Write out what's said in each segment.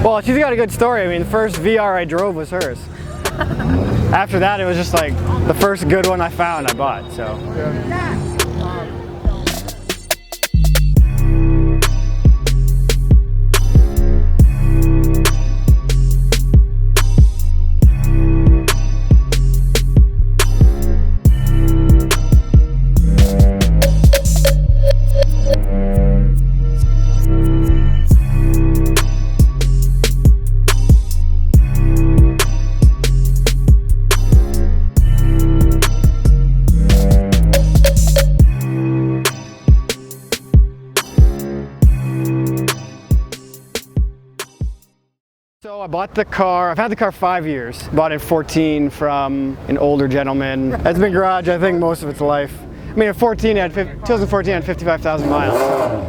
Well, she's got a good story. I mean, the first VR I drove was hers. After that, it was just like the first good one I found, I bought. So. Yeah. So I bought the car, I've had the car 5 years. Bought it in 14 from an older gentleman. It's been garage, I think, most of its life. I mean, in 2014 had 55,000 miles. So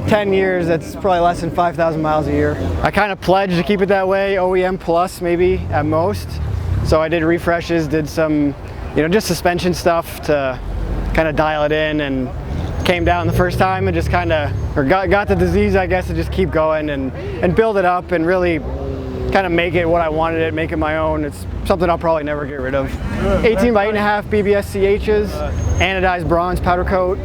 10 years, that's probably less than 5,000 miles a year. I kind of pledged to keep it that way, OEM plus maybe at most. So I did refreshes, did some, just suspension stuff to kind of dial it in, and came down the first time and just kind of, got the disease, I guess, to just keep going and build it up and really kind of make it what I wanted it, make it my own. It's something I'll probably never get rid of. 18 by 8.5 BBS CHs, anodized bronze powder coat,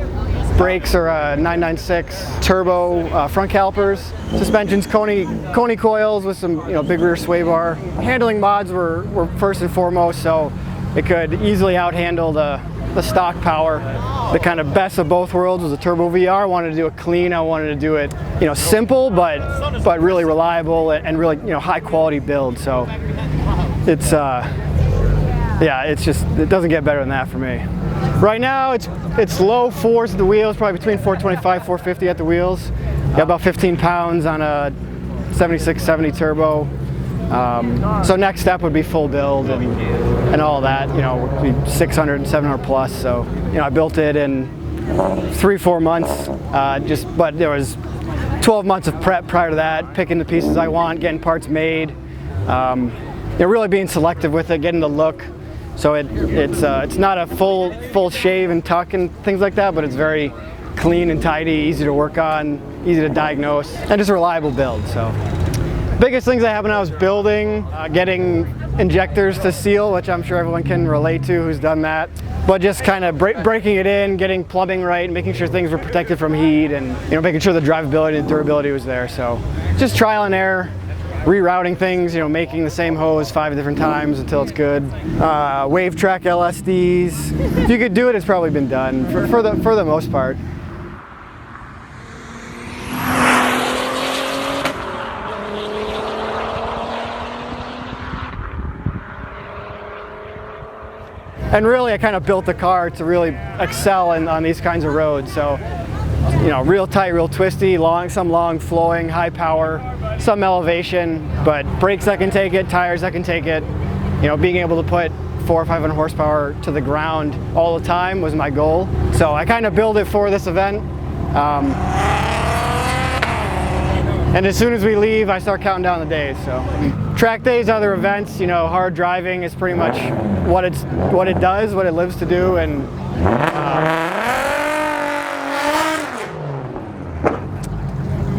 brakes are 996, turbo front calipers, suspensions Coney coils with some big rear sway bar. Handling mods were first and foremost, so it could easily outhandle the stock power. The kind of best of both worlds was a turbo VR. I wanted to do it clean. I wanted to do it, simple, but really reliable and really, high quality build. So it's, yeah, it doesn't get better than that for me. Right now, it's low fours at the wheels, probably between 425, 450 at the wheels. Got about 15 pounds on a 7670 turbo. So next step would be full build and all that, would be 600 and 700 plus. So, I built it in 3-4 months, but there was 12 months of prep prior to that, picking the pieces I want, getting parts made, really being selective with it, getting the look. So it's not a full shave and tuck and things like that, but it's very clean and tidy, easy to work on, easy to diagnose, and just a reliable build. So. Biggest things that happened, I was building, getting injectors to seal, which I'm sure everyone can relate to who's done that. But just kind of breaking it in, getting plumbing right, making sure things were protected from heat, and making sure the drivability and durability was there. So just trial and error, rerouting things, making the same hose 5 different times until it's good. Wave track LSDs. If you could do it, it's probably been done for the most part. And really, I kind of built the car to really excel on these kinds of roads. So, real tight, real twisty, some long flowing, high power, some elevation, but brakes that can take it, tires that can take it. Being able to put 400 or 500 horsepower to the ground all the time was my goal. So I kind of built it for this event. And as soon as we leave, I start counting down the days. So track days, other events, hard driving is pretty much what it does, what it lives to do, and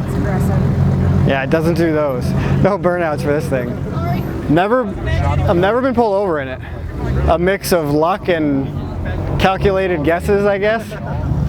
it's aggressive. Yeah, it doesn't do those. No burnouts for this thing. I've never been pulled over in it. A mix of luck and calculated guesses, I guess.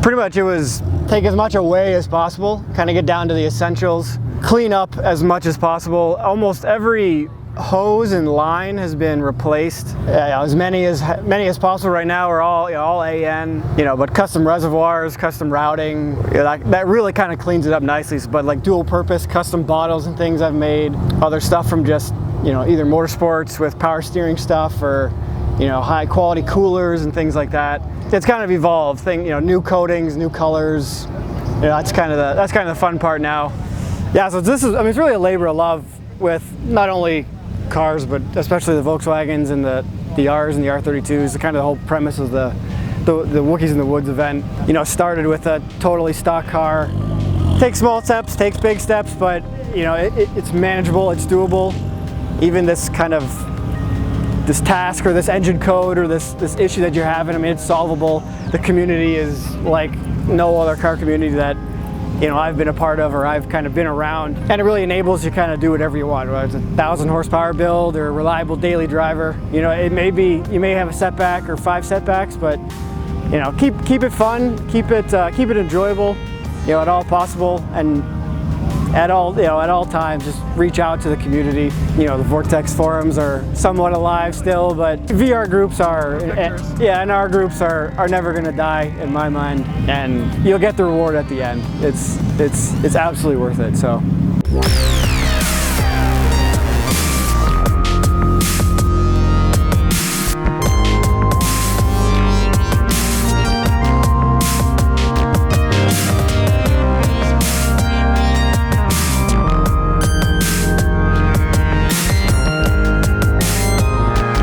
Pretty much it was take as much away as possible, kind of get down to the essentials, clean up as much as possible. Almost every hose and line has been replaced. As many as possible right now are all AN, but custom reservoirs, custom routing, that really kind of cleans it up nicely. But like dual purpose custom bottles and things I've made, other stuff from just either motorsports with power steering stuff or high quality coolers and things like that. It's kind of evolved. New coatings, new colors. That's kind of the fun part now. Yeah, so it's really a labor of love with not only cars, but especially the Volkswagens and the Rs and the R32s. The kind of the whole premise of the Wookies in the Woods event. Started with a totally stock car. Takes small steps, takes big steps, but it's manageable, it's doable. Even this task or this engine code or this issue that you're having, it's solvable. The community is like no other car community that I've been a part of or I've kind of been around, and it really enables you kind of do whatever you want, whether it's a 1,000 horsepower build or a reliable daily driver. It may be, you may have a setback or 5 setbacks, but keep it fun, keep it enjoyable, at all possible, and at all times, just reach out to the community. The Vortex forums are somewhat alive still, but VR groups are, and our groups are never going to die in my mind, and you'll get the reward at the end. It's absolutely worth it. So.